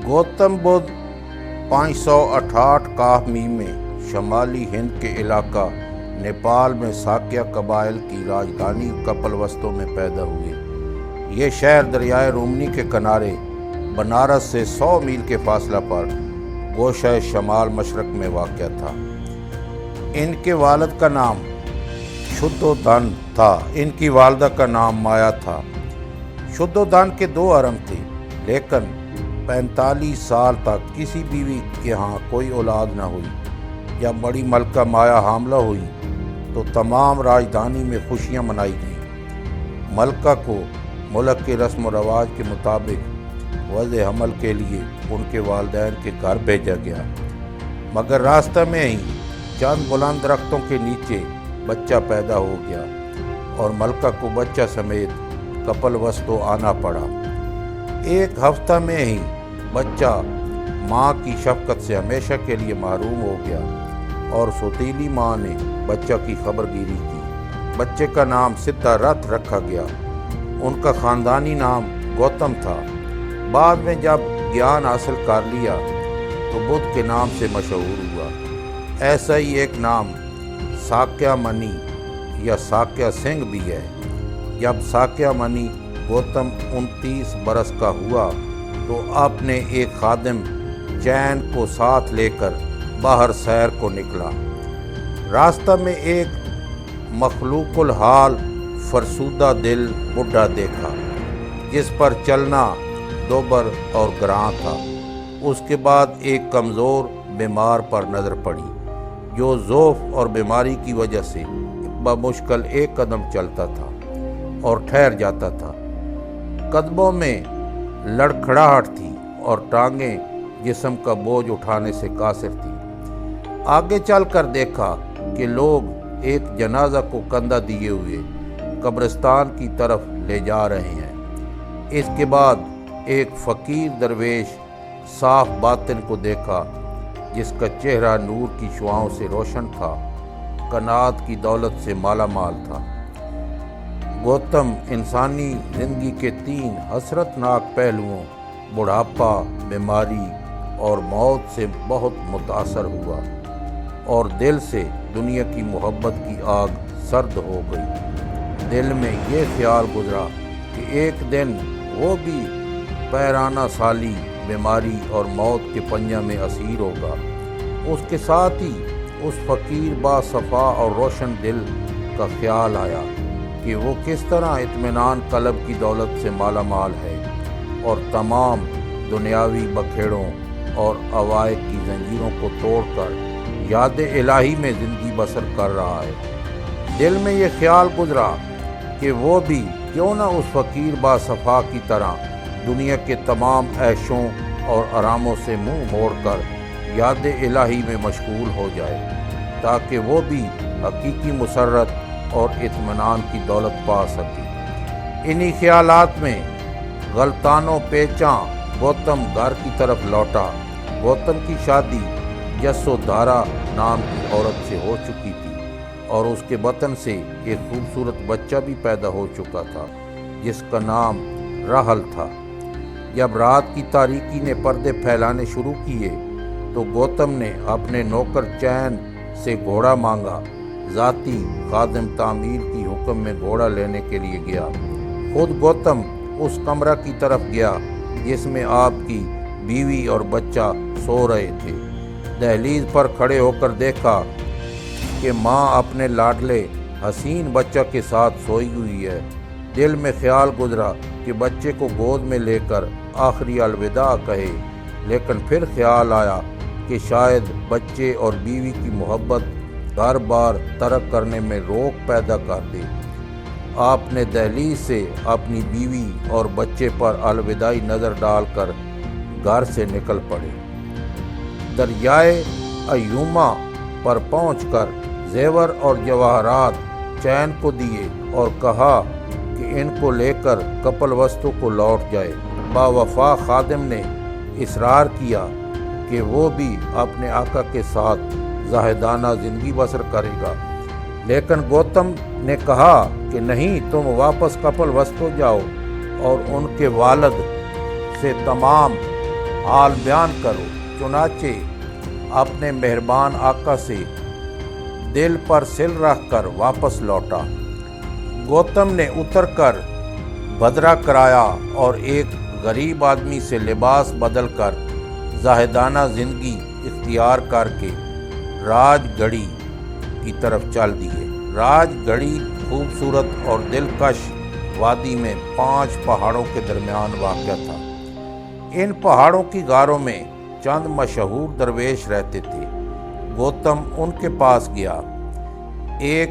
گوتم بدھ 568 کاہ میں شمالی ہند کے علاقہ نیپال میں ساکیا قبائل کی راجدھانی کپلوستو میں پیدا ہوئے۔ یہ شہر دریائے رومنی کے کنارے بنارس سے 100 میل کے فاصلہ پر گوشہ شمال مشرق میں واقع تھا۔ ان کے والد کا نام شدھودھن تھا، ان کی والدہ کا نام مایا تھا۔ شدھودھن کے 2 ارم تھے، لیکن 45 سال تک کسی بیوی کے ہاں کوئی اولاد نہ ہوئی۔ جب بڑی ملکہ مایا حاملہ ہوئی تو تمام راجدھانی میں خوشیاں منائی گئیں۔ ملکہ کو ملک کے رسم و رواج کے مطابق وضع حمل کے لیے ان کے والدین کے گھر بھیجا گیا، مگر راستہ میں ہی چند بلند درختوں کے نیچے بچہ پیدا ہو گیا اور ملکہ کو بچہ سمیت کپلوستو آنا پڑا۔ 1 ہفتہ میں ہی بچہ ماں کی شفقت سے ہمیشہ کے لیے محروم ہو گیا اور سوتیلی ماں نے بچہ کی خبر گیری کی۔ بچے کا نام سدھارتھ رکھا گیا۔ ان کا خاندانی نام گوتم تھا۔ بعد میں جب گیان حاصل کر لیا تو بدھ کے نام سے مشہور ہوا۔ ایسا ہی ایک نام ساکیا منی یا ساکیا سنگھ بھی ہے۔ جب ساکیا منی گوتم 29 برس کا ہوا تو اپنے ایک خادم چین کو ساتھ لے کر باہر سیر کو نکلا۔ راستہ میں ایک مخلوق الحال فرسودہ دل بڈھا دیکھا جس پر چلنا دوبر اور گراں تھا۔ اس کے بعد ایک کمزور بیمار پر نظر پڑی جو ضعف اور بیماری کی وجہ سے بمشکل 1 قدم چلتا تھا اور ٹھہر جاتا تھا۔ قدموں میں لڑکھڑاہٹ تھی اور ٹانگیں جسم کا بوجھ اٹھانے سے قاصر تھی۔ آگے چل کر دیکھا کہ لوگ ایک جنازہ کو کندھا دیے ہوئے قبرستان کی طرف لے جا رہے ہیں۔ اس کے بعد ایک فقیر درویش صاف باطن کو دیکھا جس کا چہرہ نور کی شعاؤں سے روشن تھا، قناعت کی دولت سے مالا مال تھا۔ گوتم انسانی زندگی کے 3 حسرتناک پہلوؤں بڑھاپا، بیماری اور موت سے بہت متاثر ہوا اور دل سے دنیا کی محبت کی آگ سرد ہو گئی۔ دل میں یہ خیال گزرا کہ ایک دن وہ بھی پیرانہ سالی، بیماری اور موت کے پنجہ میں اسیر ہوگا۔ اس کے ساتھ ہی اس فقیر با صفا اور روشن دل کا خیال آیا کہ وہ کس طرح اطمینان قلب کی دولت سے مالا مال ہے اور تمام دنیاوی بکھیڑوں اور عوائق کی زنجیروں کو توڑ کر یاد الہی میں زندگی بسر کر رہا ہے۔ دل میں یہ خیال گزرا کہ وہ بھی کیوں نہ اس فقیر با صفا کی طرح دنیا کے تمام عیشوں اور آراموں سے منہ موڑ کر یاد الہی میں مشغول ہو جائے تاکہ وہ بھی حقیقی مسرت اور اطمینان کی دولت پا سکے۔ انہی خیالات میں غلطانوں پیچاں گوتم گھر کی طرف لوٹا۔ گوتم کی شادی یسودھارا نام کی عورت سے ہو چکی تھی اور اس کے بطن سے ایک خوبصورت بچہ بھی پیدا ہو چکا تھا جس کا نام راہل تھا۔ جب رات کی تاریکی نے پردے پھیلانے شروع کیے تو گوتم نے اپنے نوکر چین سے گھوڑا مانگا۔ ذاتی خادم تعمیر کی حکم میں گھوڑا لینے کے لیے گیا۔ خود گوتم اس کمرہ کی طرف گیا جس میں آپ کی بیوی اور بچہ سو رہے تھے۔ دہلیز پر کھڑے ہو کر دیکھا کہ ماں اپنے لاڈلے حسین بچہ کے ساتھ سوئی ہوئی ہے۔ دل میں خیال گزرا کہ بچے کو گود میں لے کر آخری الوداع کہے، لیکن پھر خیال آیا کہ شاید بچے اور بیوی کی محبت بار بار ترک کرنے میں روک پیدا کر دے۔ آپ نے دہلیز سے اپنی بیوی اور بچے پر الوداعی نظر ڈال کر گھر سے نکل پڑے۔ دریائے ایوما پر پہنچ کر زیور اور جواہرات چین کو دیے اور کہا کہ ان کو لے کر کپلوستو کو لوٹ جائے۔ باوفا خادم نے اصرار کیا کہ وہ بھی اپنے آقا کے ساتھ زاہدانہ زندگی بسر کرے گا، لیکن گوتم نے کہا کہ نہیں، تم واپس کپلوستو جاؤ اور ان کے والد سے تمام حال بیان کرو۔ چنانچہ اپنے مہربان آقا سے دل پر سل رکھ کر واپس لوٹا۔ گوتم نے اتر کر بدرا کرایا اور ایک غریب آدمی سے لباس بدل کر زاہدانہ زندگی اختیار کر کے راج گڑھی کی طرف چل دیے۔ راج گڑھی خوبصورت اور دلکش وادی میں 5 پہاڑوں کے درمیان واقع تھا۔ ان پہاڑوں کی غاروں میں چند مشہور درویش رہتے تھے۔ گوتم ان کے پاس گیا۔ ایک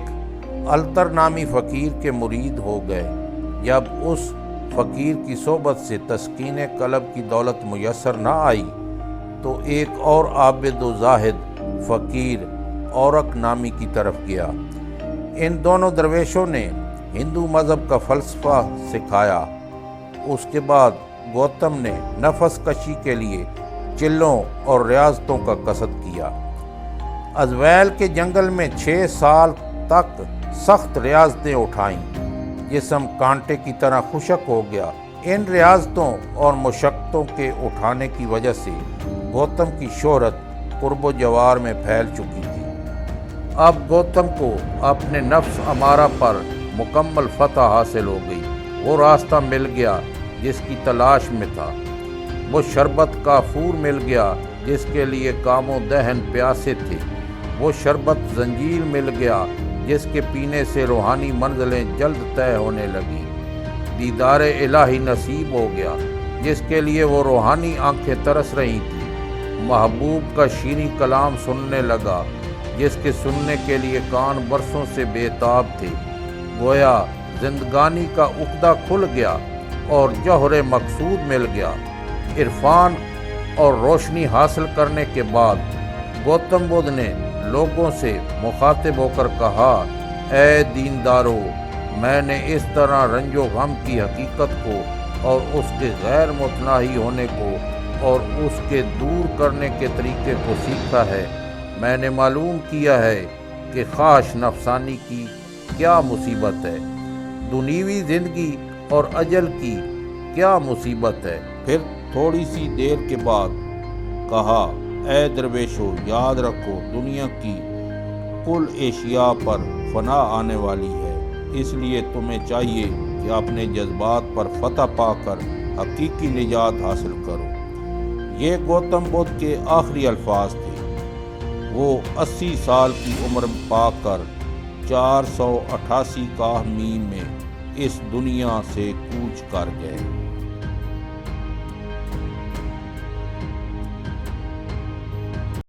التر نامی فقیر کے مرید ہو گئے۔ جب اس فقیر کی صحبت سے تسکین قلب کی دولت میسر نہ آئی تو ایک اور عابد و زاہد فقیر اورک نامی کی طرف گیا۔ ان دونوں درویشوں نے ہندو مذہب کا فلسفہ سکھایا۔ اس کے بعد گوتم نے نفس کشی کے لیے چلوں اور ریاضتوں کا قصد کیا۔ ازویل کے جنگل میں 6 سال تک سخت ریاضتیں اٹھائیں۔ جسم کانٹے کی طرح خشک ہو گیا۔ ان ریاضتوں اور مشقتوں کے اٹھانے کی وجہ سے گوتم کی شہرت قرب و جوار میں پھیل چکی تھی۔ اب گوتم کو اپنے نفس امارہ پر مکمل فتح حاصل ہو گئی۔ وہ راستہ مل گیا جس کی تلاش میں تھا۔ وہ شربت کافور مل گیا جس کے لیے کام و دہن پیاسے تھے۔ وہ شربت زنجیر مل گیا جس کے پینے سے روحانی منزلیں جلد طے ہونے لگیں۔ دیدار الہی نصیب ہو گیا جس کے لیے وہ روحانی آنکھیں ترس رہی تھیں۔ محبوب کا شیریں کلام سننے لگا جس کے سننے کے لیے کان برسوں سے بے تاب تھے۔ گویا زندگانی کا عقدہ کھل گیا اور جوہر مقصود مل گیا۔ عرفان اور روشنی حاصل کرنے کے بعد گوتم بدھ نے لوگوں سے مخاطب ہو کر کہا، اے دیندارو، میں نے اس طرح رنج و غم کی حقیقت کو اور اس کے غیر متناہی ہونے کو اور اس کے دور کرنے کے طریقے کو سیکھا ہے۔ میں نے معلوم کیا ہے کہ خواہش نفسانی کی کیا مصیبت ہے، دنیوی زندگی اور اجل کی کیا مصیبت ہے۔ پھر تھوڑی سی دیر کے بعد کہا، اے درویشو، یاد رکھو دنیا کی کل اشیاء پر فنا آنے والی ہے، اس لیے تمہیں چاہیے کہ اپنے جذبات پر فتح پا کر حقیقی نجات حاصل کرو۔ یہ گوتم بدھ کے آخری الفاظ تھے۔ وہ 80 سال کی عمر پا کر 488 میم میں اس دنیا سے کوچ کر گئے۔